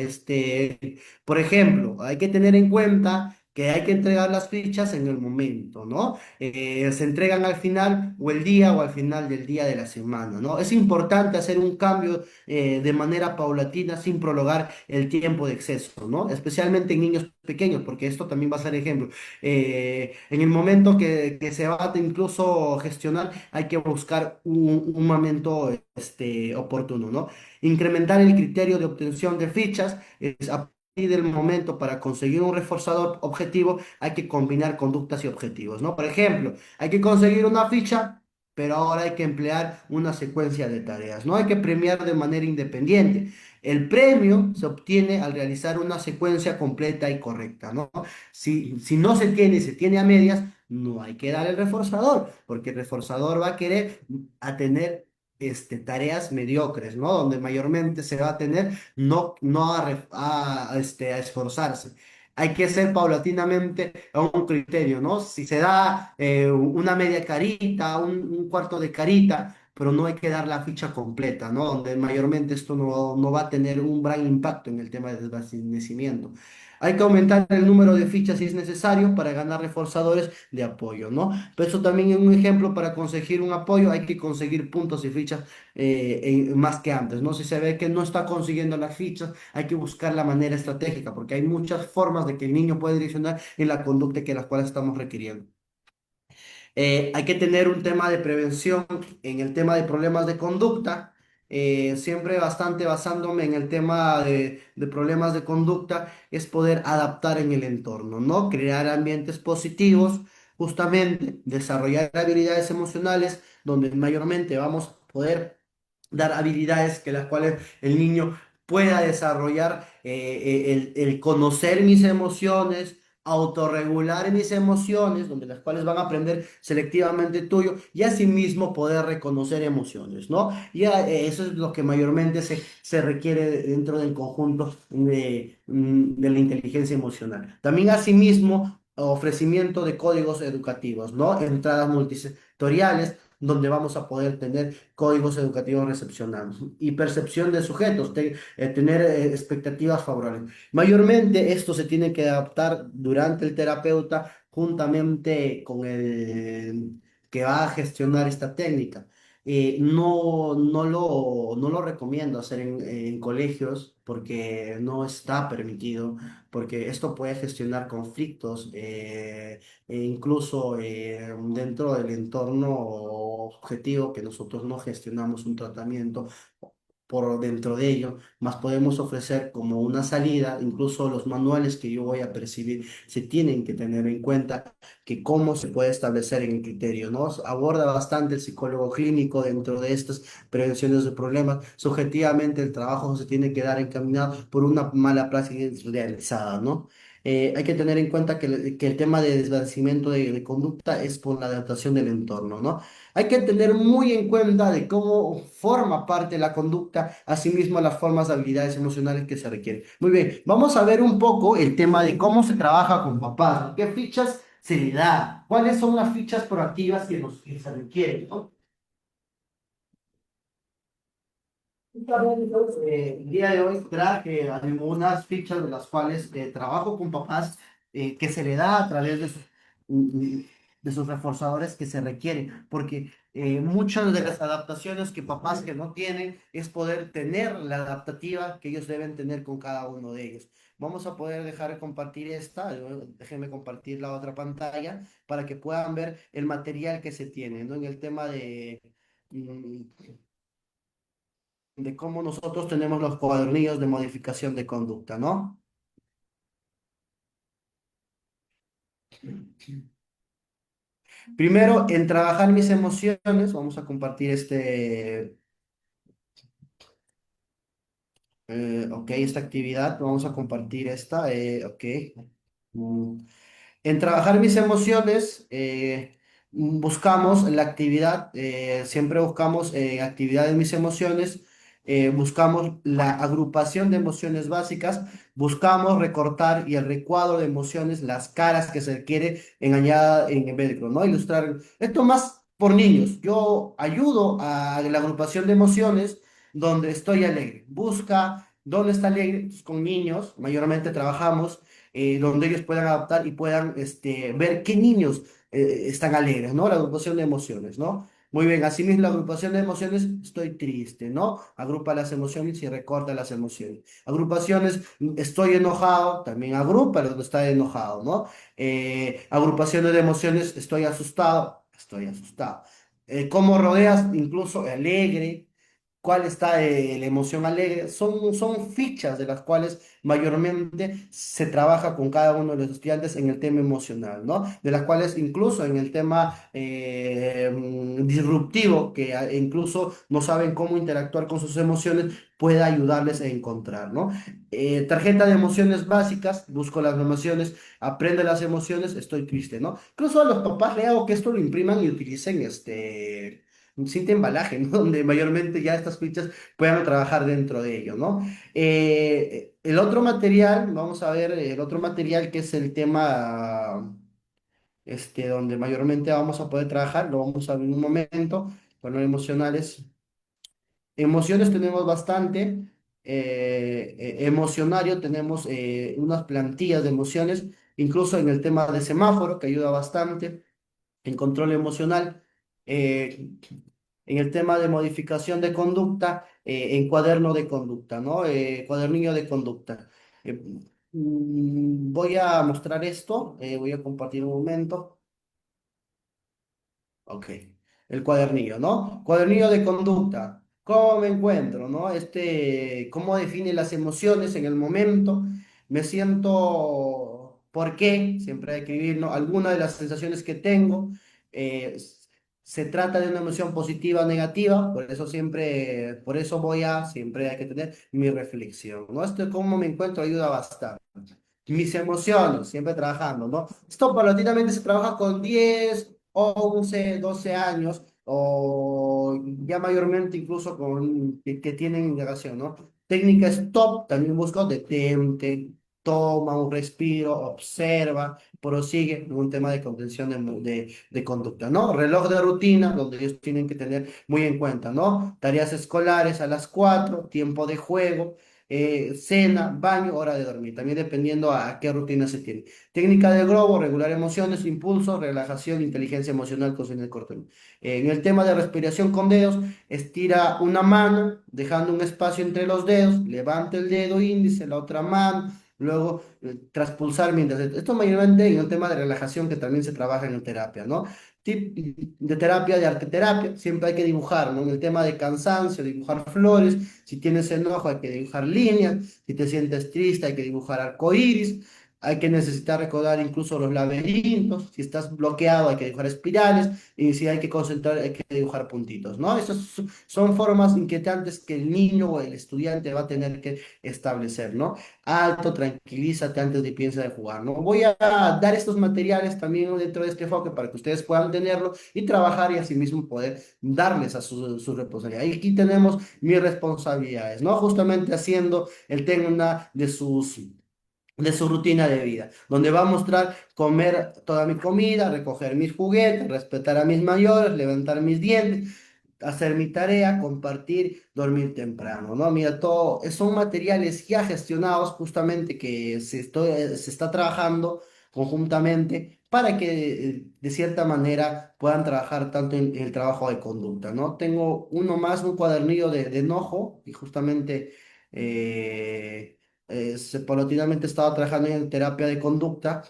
Por ejemplo, hay que tener en cuenta que hay que entregar las fichas en el momento, ¿no? Se entregan al final o el día o al final del día de la semana, ¿no? Es importante hacer un cambio de manera paulatina sin prolongar el tiempo de exceso, ¿no? Especialmente en niños pequeños, porque esto también va a ser ejemplo. En el momento que se va a incluso gestionar, hay que buscar un momento oportuno, ¿no? Incrementar el criterio de obtención de fichas es a partir del momento para conseguir un reforzador objetivo, hay que combinar conductas y objetivos, ¿no? Por ejemplo, hay que conseguir una ficha, pero ahora hay que emplear una secuencia de tareas, ¿no? Hay que premiar de manera independiente. El premio se obtiene al realizar una secuencia completa y correcta, ¿no? Si no se tiene y se tiene a medias, no hay que dar el reforzador, porque el reforzador va a querer a tener tareas mediocres, ¿no? Donde mayormente se va a tener no a esforzarse. Hay que ser paulatinamente a un criterio, ¿no? Si se da una media carita, un cuarto de carita, pero no hay que dar la ficha completa, ¿no? Donde mayormente esto no va a tener un gran impacto en el tema de desabastecimiento. Hay que aumentar el número de fichas si es necesario para ganar reforzadores de apoyo, ¿no? Pero eso también es un ejemplo para conseguir un apoyo, hay que conseguir puntos y fichas más que antes, ¿no? Si se ve que no está consiguiendo las fichas, hay que buscar la manera estratégica, porque hay muchas formas de que el niño puede direccionar en la conducta que las cuales estamos requiriendo. Hay que tener un tema de prevención en el tema de problemas de conducta, siempre bastante basándome en el tema de problemas de conducta, es poder adaptar en el entorno, ¿no? Crear ambientes positivos, justamente desarrollar habilidades emocionales, donde mayormente vamos a poder dar habilidades que las cuales el niño pueda desarrollar el conocer mis emociones, autorregular mis emociones, donde las cuales van a aprender selectivamente tuyo y asimismo poder reconocer emociones, ¿no? Eso es lo que mayormente se requiere dentro del conjunto de la inteligencia emocional. También asimismo ofrecimiento de códigos educativos, ¿no? Entradas multisectoriales donde vamos a poder tener códigos educativos recepcionados y percepción de sujetos, tener expectativas favorables. Mayormente esto se tiene que adaptar durante el terapeuta juntamente con el que va a gestionar esta técnica. no lo recomiendo hacer en colegios porque no está permitido, porque esto puede gestionar conflictos, e incluso dentro del entorno objetivo que nosotros no gestionamos un tratamiento por dentro de ello, más podemos ofrecer como una salida, incluso los manuales que yo voy a percibir se tienen que tener en cuenta que cómo se puede establecer en el criterio, ¿no? Aborda bastante el psicólogo clínico dentro de estas prevenciones de problemas. Subjetivamente el trabajo se tiene que dar encaminado por una mala práctica realizada, ¿no? Hay que tener en cuenta que el tema de desvanecimiento de conducta es por la adaptación del entorno, ¿no? Hay que tener muy en cuenta de cómo forma parte la conducta, asimismo las formas de habilidades emocionales que se requieren. Muy bien, vamos a ver un poco el tema de cómo se trabaja con papás, qué fichas se le da, cuáles son las fichas proactivas que se requieren, ¿no? El día de hoy traje algunas fichas de las cuales trabajo con papás que se le da a través mm, de sus reforzadores que se requieren, porque muchas de las adaptaciones que papás que no tienen es poder tener la adaptativa que ellos deben tener con cada uno de ellos. Vamos a poder dejar de compartir esta, déjenme compartir la otra pantalla para que puedan ver el material que se tiene, ¿no? En el tema mm, de cómo nosotros tenemos los cuadernillos de modificación de conducta, ¿no? Primero, en trabajar mis emociones, vamos a compartir ok, esta actividad, vamos a compartir esta, ok. Mm, En trabajar mis emociones, buscamos la actividad, siempre buscamos actividad de mis emociones, buscamos la agrupación de emociones básicas, buscamos recortar y el recuadro de emociones, las caras que se requiere en añada en el velcro, ¿no? Ilustrar esto más por niños. Yo ayudo a la agrupación de emociones donde estoy alegre. Busca dónde está alegre, pues, con niños, mayormente trabajamos donde ellos puedan adaptar y puedan ver qué niños están alegres, ¿no? La agrupación de emociones, ¿no? Muy bien, asimismo la agrupación de emociones, estoy triste, ¿no? Agrupa las emociones y recorta las emociones. Agrupaciones, estoy enojado, también agrupa lo que está enojado, ¿no? Agrupaciones de emociones, estoy asustado, estoy asustado. ¿Cómo rodeas incluso alegre? ¿Cuál está la emoción alegre? Son fichas de las cuales mayormente se trabaja con cada uno de los estudiantes en el tema emocional, ¿no? De las cuales incluso en el tema disruptivo, que incluso no saben cómo interactuar con sus emociones, puede ayudarles a encontrar, ¿no? Tarjeta de emociones básicas, busco las emociones, aprende las emociones, estoy triste, ¿no? Incluso a los papás le hago que esto lo impriman y utilicen un cinta embalaje, ¿no? Donde mayormente ya estas fichas puedan trabajar dentro de ello, ¿no? El otro material, vamos a ver, el otro material que es el tema, donde mayormente vamos a poder trabajar, lo vamos a ver en un momento, bueno, emocionales. Emociones tenemos bastante, emocionario tenemos unas plantillas de emociones, incluso en el tema de semáforo, que ayuda bastante en control emocional, eh, en el tema de modificación de conducta, en cuaderno de conducta, ¿no? Cuadernillo de conducta. Eh, Voy a mostrar esto, voy a compartir un momento. Ok, el cuadernillo, ¿no? Cuadernillo de conducta. ¿Cómo me encuentro, no? ¿Cómo define las emociones en el momento? Me siento, ¿por qué? Siempre hay que escribir, ¿no? Algunas de las sensaciones que tengo. Se trata de una emoción positiva o negativa, por eso siempre hay que tener mi reflexión, ¿no? Cómo me encuentro ayuda bastante. Mis emociones, siempre trabajando, ¿no? Esto paulatinamente se trabaja con 10 11 12 años, o ya mayormente incluso con que tienen indagación, ¿no? Técnica stop, también busco detente, toma un respiro, observa, prosigue en un tema de contención de conducta, ¿no? Reloj de rutina, donde ellos tienen que tener muy en cuenta, ¿no? Tareas escolares a las 4 tiempo de juego. cena, baño, hora de dormir, también dependiendo a qué rutina se tiene. Técnica del globo, regular emociones, impulso, relajación, inteligencia emocional, cocina de corto. En el tema de respiración con dedos, estira una mano, dejando un espacio entre los dedos, levanta el dedo índice, la otra mano, luego traspulsar mientras. Esto mayormente en un tema de relajación que también se trabaja en terapia, ¿no? Tip de terapia, de arteterapia, siempre hay que dibujar, ¿no? En el tema de cansancio, dibujar flores, si tienes enojo hay que dibujar líneas, si te sientes triste hay que dibujar arcoíris, hay que necesitar recordar incluso los laberintos, si estás bloqueado hay que dibujar espirales, y si hay que concentrar hay que dibujar puntitos, ¿no? Esas son formas inquietantes que el niño o el estudiante va a tener que establecer, ¿no? Alto, tranquilízate antes de piensa de jugar, ¿no? Voy a dar estos materiales también dentro de este enfoque para que ustedes puedan tenerlo y trabajar y asimismo poder darles a su responsabilidad. Y aquí tenemos mis responsabilidades, ¿no? Justamente haciendo el tema de su rutina de vida, donde va a mostrar comer toda mi comida, recoger mis juguetes, respetar a mis mayores, levantar mis dientes, hacer mi tarea, compartir, dormir temprano, ¿no? Mira, todo, son materiales ya gestionados justamente que se está trabajando conjuntamente para que de cierta manera puedan trabajar tanto en el trabajo de conducta, ¿no? Tengo uno más, un cuadernillo de enojo y justamente paulatinamente he estado trabajando en terapia de conducta.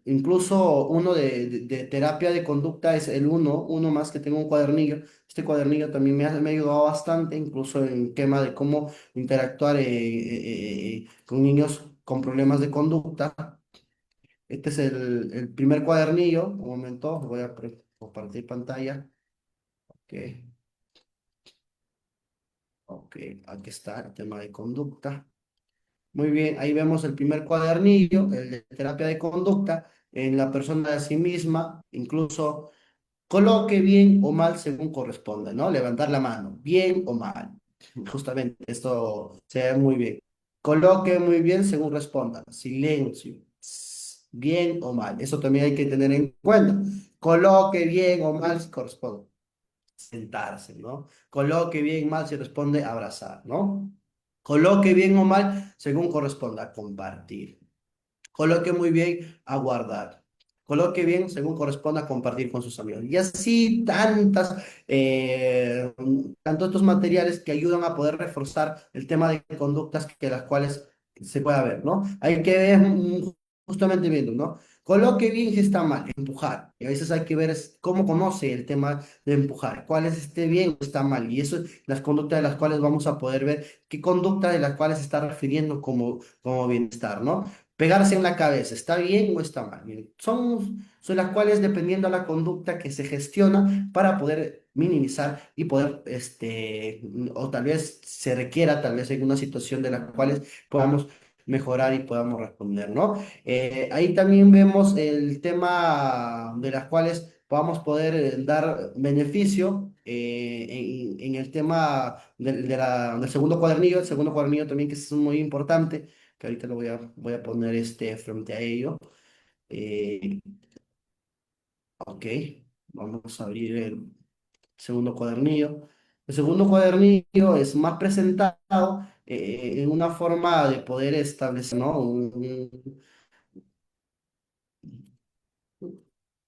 Incluso uno de terapia de conducta es el uno más que tengo un cuadernillo. Este cuadernillo también me ha ayudado bastante, incluso en el tema de cómo interactuar con niños con problemas de conducta. Este es el primer cuadernillo. Un momento, voy a compartir pantalla. Ok, ok, aquí está el tema de conducta. Muy bien, ahí vemos el primer cuadernillo, el de terapia de conducta, en la persona de sí misma, incluso coloque bien o mal según corresponda, ¿no? Levantar la mano, bien o mal. Justamente, esto se ve muy bien. Coloque muy bien según responda. Silencio. Bien o mal. Eso también hay que tener en cuenta. Coloque bien o mal si corresponde. Sentarse, ¿no? Coloque bien o mal si responde abrazar, ¿no? Coloque bien o mal según corresponda compartir. Coloque muy bien a guardar. Coloque bien según corresponda a compartir con sus amigos. Y así tantos estos materiales que ayudan a poder reforzar el tema de conductas que las cuales se pueda ver, ¿no? Hay que ver justamente viendo, ¿no? Coloque bien si está mal, empujar. Y a veces hay que ver cómo conoce el tema de empujar, cuál es este bien o está mal. Y eso es las conductas de las cuales vamos a poder ver qué conducta de las cuales se está refiriendo como bienestar, ¿no? Pegarse en la cabeza, ¿está bien o está mal? Miren, son las cuales, dependiendo de la conducta que se gestiona para poder minimizar y poder, o tal vez se requiera, tal vez en una situación de las cuales podamos mejorar y podamos responder, ¿no? Ahí también vemos el tema de las cuales podamos poder dar beneficio en el tema del segundo cuadernillo, el segundo cuadernillo también que es muy importante que ahorita voy a poner frente a ello. Eh, ok, vamos a abrir el segundo cuadernillo. El segundo cuadernillo es más presentado en una forma de poder establecer, ¿no?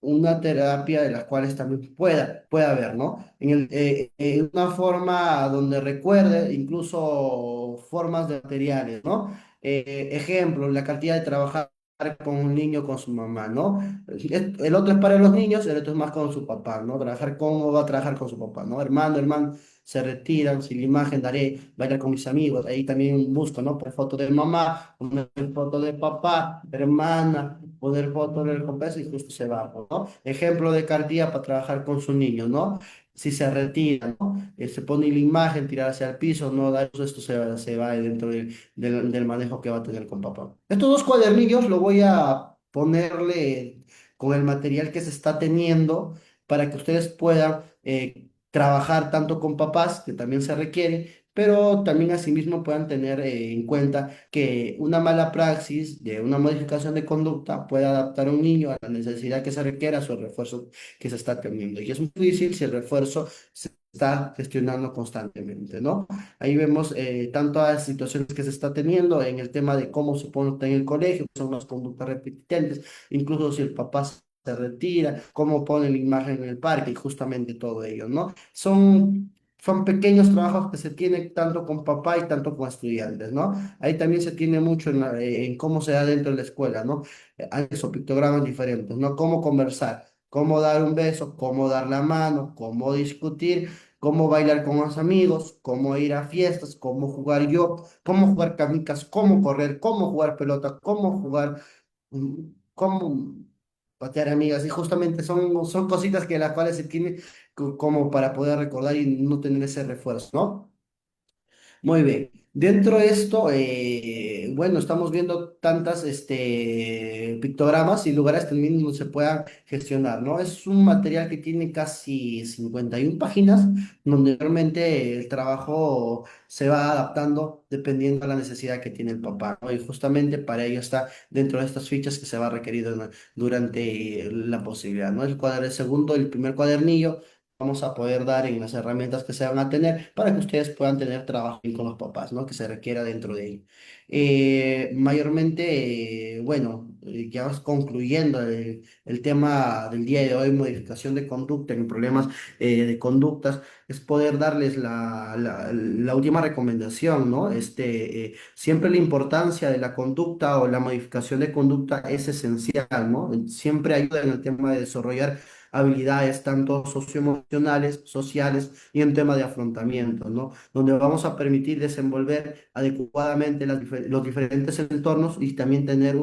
Una terapia de las cuales también pueda haber, ¿no? En una forma donde recuerde incluso formas de materiales, ¿no? Ejemplo, la cantidad de trabajar con un niño con su mamá, ¿no? El otro es para los niños, el otro es más con su papá, ¿no? Trabajar cómo va a trabajar con su papá, ¿no? Hermano, se retiran, sin la imagen daré, bailar con mis amigos, ahí también busco, ¿no? Por foto de mamá, una foto de papá, hermana, poner foto del compeso y justo se va, ¿no? Ejemplo de cartilla para trabajar con su niño, ¿no? Si se retira, ¿no? Se pone la imagen, tirar hacia el piso, ¿no? Esto se va dentro del manejo que va a tener con papá. Estos dos cuadernillos lo voy a ponerle con el material que se está teniendo para que ustedes puedan trabajar tanto con papás, que también se requiere, pero también asimismo puedan tener en cuenta que una mala praxis de una modificación de conducta puede adaptar a un niño a la necesidad que se requiera, a su refuerzo que se está teniendo. Y es muy difícil si el refuerzo está gestionando constantemente, ¿no? Ahí vemos tantas las situaciones que se está teniendo en el tema de cómo se pone en el colegio, son las conductas repetentes, incluso si el papá se retira, cómo pone la imagen en el parque y justamente todo ello, ¿no? Son pequeños trabajos que se tienen tanto con papá y tanto con estudiantes, ¿no? Ahí también se tiene mucho en cómo se da dentro de la escuela, ¿no? Hay esos pictogramas diferentes, ¿no? Cómo conversar, cómo dar un beso, cómo dar la mano, cómo discutir, cómo bailar con los amigos, cómo ir a fiestas, cómo jugar yo, cómo jugar canicas, cómo correr, cómo jugar pelota, cómo jugar, mm, cómo patear amigas. Y justamente son cositas que las cuales se tiene como para poder recordar y no tener ese refuerzo, ¿no? Muy bien. Dentro de esto, bueno, estamos viendo tantas pictogramas y lugares también donde se puedan gestionar, ¿no? Es un material que tiene casi 51 páginas, donde realmente el trabajo se va adaptando dependiendo de la necesidad que tiene el papá, ¿no? Y justamente para ello está dentro de estas fichas que se va requerido durante la posibilidad, ¿no? El segundo, el primer cuadernillo vamos a poder dar en las herramientas que se van a tener para que ustedes puedan tener trabajo bien con los papás, ¿no? Que se requiera dentro de ello. Mayormente, bueno, ya vas concluyendo el tema del día de hoy, modificación de conducta en problemas de conductas, es poder darles la última recomendación, ¿no? Siempre la importancia de la conducta o la modificación de conducta es esencial, ¿no? Siempre ayuda en el tema de desarrollar habilidades tanto socioemocionales, sociales y en tema de afrontamiento, ¿no? Donde vamos a permitir desenvolver adecuadamente los diferentes entornos y también tener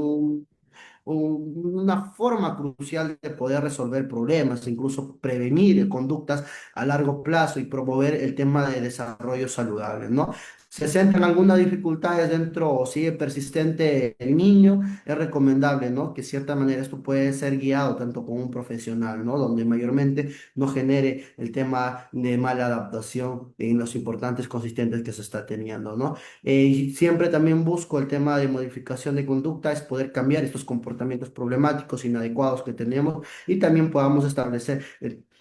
una forma crucial de poder resolver problemas, incluso prevenir conductas a largo plazo y promover el tema de desarrollo saludable, ¿no? Se centran algunas dificultades dentro o sigue persistente el niño, es recomendable, ¿no? Que de cierta manera esto puede ser guiado tanto con un profesional, ¿no? Donde mayormente no genere el tema de mala adaptación en los importantes consistentes que se está teniendo, ¿no? Y siempre también busco el tema de modificación de conducta, es poder cambiar estos comportamientos problemáticos, inadecuados que tenemos y también podamos establecer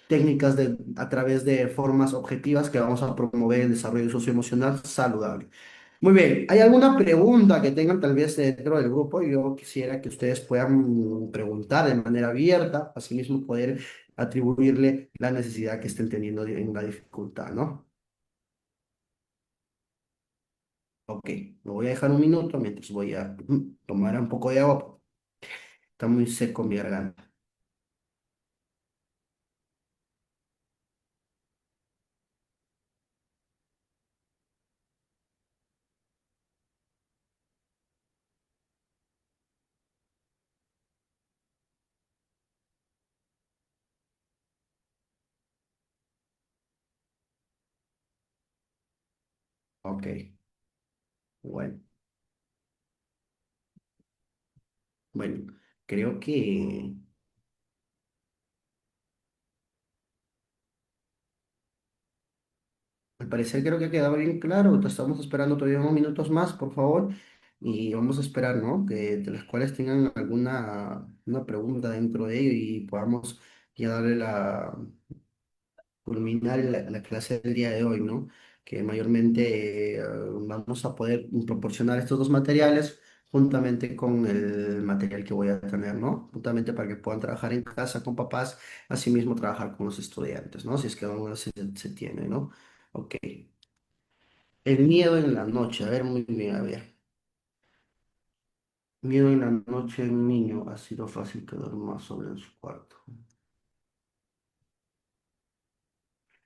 técnicas a través de formas objetivas que vamos a promover el desarrollo socioemocional saludable. Muy bien, ¿hay alguna pregunta que tengan tal vez dentro del grupo? Yo quisiera que ustedes puedan preguntar de manera abierta, asimismo poder atribuirle la necesidad que estén teniendo en la dificultad, ¿no? Ok, me voy a dejar un minuto mientras voy a tomar un poco de agua. Está muy seco mi garganta. Ok, bueno, bueno, creo que al parecer creo que ha quedado bien claro. Te estamos esperando todavía unos minutos más, por favor, y vamos a esperar, ¿no? Que de las cuales tengan alguna una pregunta dentro de ello y podamos ya darle culminar la clase del día de hoy, ¿no? Que mayormente vamos a poder proporcionar estos dos materiales juntamente con el material que voy a tener, ¿no? Juntamente para que puedan trabajar en casa con papás, asimismo trabajar con los estudiantes, ¿no? Si es que aún no se tiene, ¿no? Ok. El miedo en la noche, a ver, muy bien, a ver. Miedo en la noche en un niño, ha sido fácil que duerma solo en su cuarto.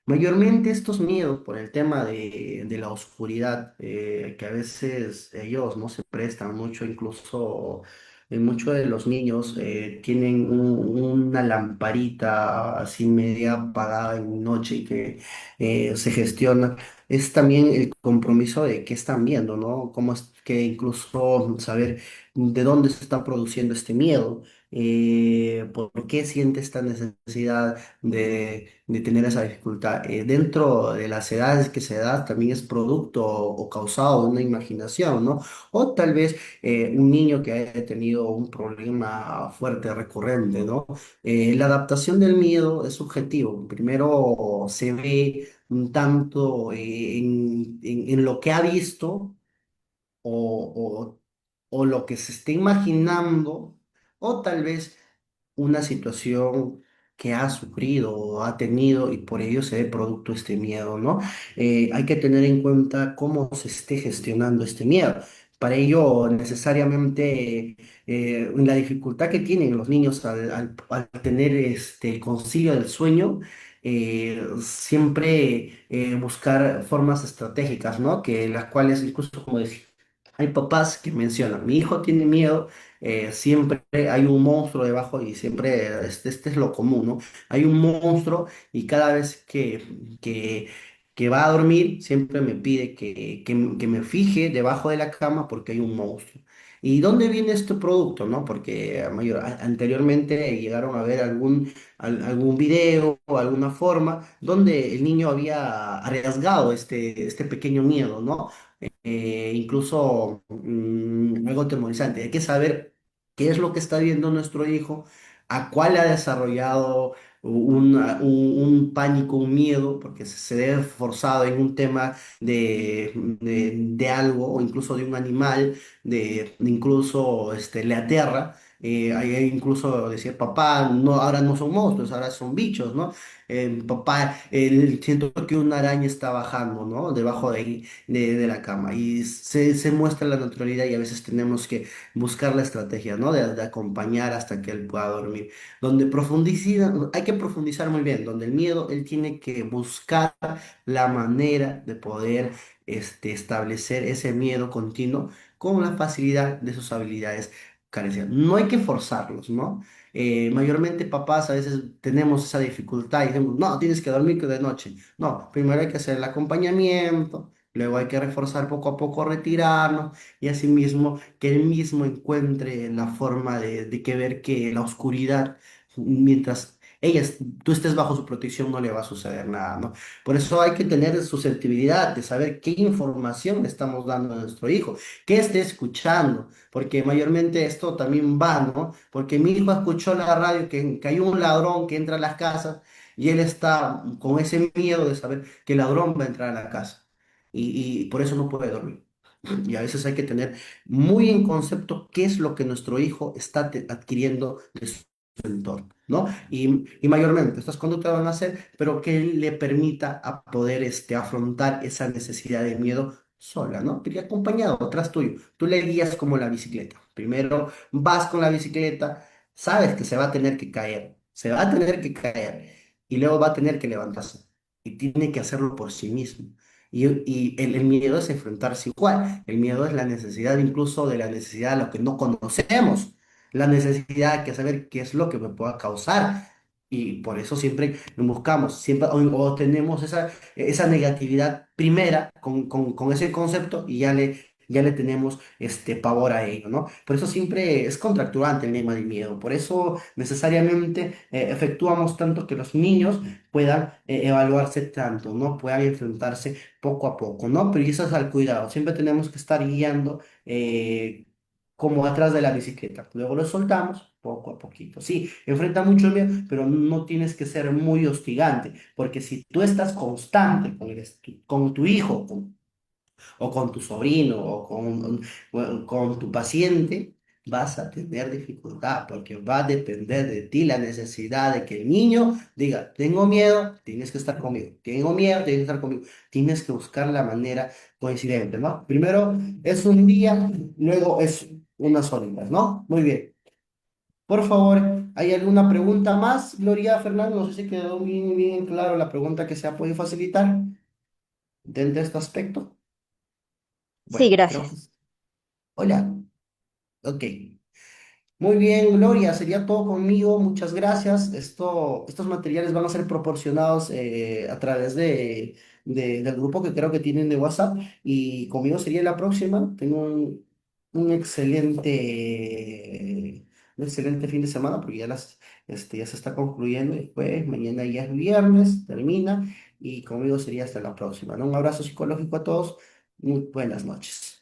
Mayormente estos miedos por el tema de la oscuridad, que a veces ellos no se prestan mucho, incluso muchos de los niños tienen una lamparita así media apagada en noche y que se gestiona. Es también el compromiso de qué están viendo, ¿no? Cómo es que incluso saber de dónde se está produciendo este miedo, por qué siente esta necesidad de tener esa dificultad. Dentro de las edades que se da, también es producto o causado de una imaginación, ¿no? O tal vez un niño que haya tenido un problema fuerte, recurrente, ¿no? La adaptación del miedo es subjetivo. Primero se ve un tanto en lo que ha visto o, o lo que se está imaginando, o tal vez una situación que ha sufrido o ha tenido y por ello se ve producto este miedo, ¿no? Hay que tener en cuenta cómo se esté gestionando este miedo. Para ello, necesariamente, la dificultad que tienen los niños al tener el concilio del sueño, siempre buscar formas estratégicas, ¿no? Que las cuales, incluso como decía, hay papás que mencionan, mi hijo tiene miedo, siempre hay un monstruo debajo y siempre, este es lo común, ¿no? Hay un monstruo y cada vez que va a dormir, siempre me pide que me fije debajo de la cama porque hay un monstruo. ¿Y dónde viene este producto, no? Porque anteriormente llegaron a ver algún video o alguna forma donde el niño había arriesgado este pequeño miedo, ¿no? Incluso algo atemorizante. Hay que saber qué es lo que está viendo nuestro hijo, a cuál ha desarrollado un pánico, un miedo, porque se ve forzado en un tema de algo o incluso de un animal, incluso le aterra. Ahí incluso decía, papá, no, ahora no son monstruos, ahora son bichos, ¿no? Papá, siento que una araña está bajando, ¿no? Debajo de la cama y se muestra la naturalidad y a veces tenemos que buscar la estrategia, ¿no? De acompañar hasta que él pueda dormir. Donde profundiza, hay que profundizar muy bien, donde el miedo, él tiene que buscar la manera de poder establecer ese miedo continuo con la facilidad de sus habilidades carencias. No hay que forzarlos, ¿no? Mayormente papás a veces tenemos esa dificultad y decimos, no, tienes que dormir que de noche. No, primero hay que hacer el acompañamiento, luego hay que reforzar poco a poco, retirarnos y asimismo que él mismo encuentre la forma de que ver que la oscuridad, mientras tú estés bajo su protección, no le va a suceder nada, ¿no? Por eso hay que tener susceptibilidad de saber qué información le estamos dando a nuestro hijo, qué esté escuchando, porque mayormente esto también va, ¿no? Porque mi hijo escuchó la radio que hay un ladrón que entra a las casas y él está con ese miedo de saber que el ladrón va a entrar a la casa y por eso no puede dormir. Y a veces hay que tener muy en concepto qué es lo que nuestro hijo está adquiriendo de su entorno, ¿no? Y mayormente estas conductas van a ser, pero que le permita a poder afrontar esa necesidad de miedo sola, ¿no? Pero acompañado, atrás tuyo. Tú le guías como la bicicleta. Primero vas con la bicicleta, sabes que se va a tener que caer, se va a tener que caer y luego va a tener que levantarse y tiene que hacerlo por sí mismo. Y el miedo es enfrentarse igual. El miedo es la necesidad incluso de la necesidad de lo que no conocemos. La necesidad de saber qué es lo que me pueda causar. Y por eso siempre buscamos, siempre o tenemos esa negatividad primera con ese concepto y ya le tenemos pavor a ello, ¿no? Por eso siempre es contracturante el tema del miedo. Por eso necesariamente efectuamos tanto que los niños puedan evaluarse tanto, ¿no? Puedan enfrentarse poco a poco, ¿no? Pero eso es al cuidado. Siempre tenemos que estar guiando como atrás de la bicicleta. Luego lo soltamos poco a poquito. Sí, enfrenta mucho miedo, pero no tienes que ser muy hostigante, porque si tú estás constante con tu hijo, o con tu sobrino o con tu paciente, vas a tener dificultad porque va a depender de ti la necesidad de que el niño diga, tengo miedo, tienes que estar conmigo, tengo miedo, tienes que estar conmigo. Tienes que buscar la manera coincidente, ¿no? Primero es un día, luego es unas horitas, ¿no? Muy bien. Por favor, ¿hay alguna pregunta más, Gloria Fernando? No sé si quedó bien, bien claro la pregunta que se ha podido facilitar dentro de este aspecto. Sí, Bueno, creo que... gracias. Hola, ok. Muy bien, Gloria, sería todo conmigo. Muchas gracias. Estos materiales van a ser proporcionados a través del grupo que creo que tienen de WhatsApp y conmigo sería la próxima. Tengo un excelente fin de semana porque ya se está concluyendo y después mañana ya es viernes, termina y conmigo sería hasta la próxima, ¿no? Un abrazo psicológico a todos. Muy buenas noches.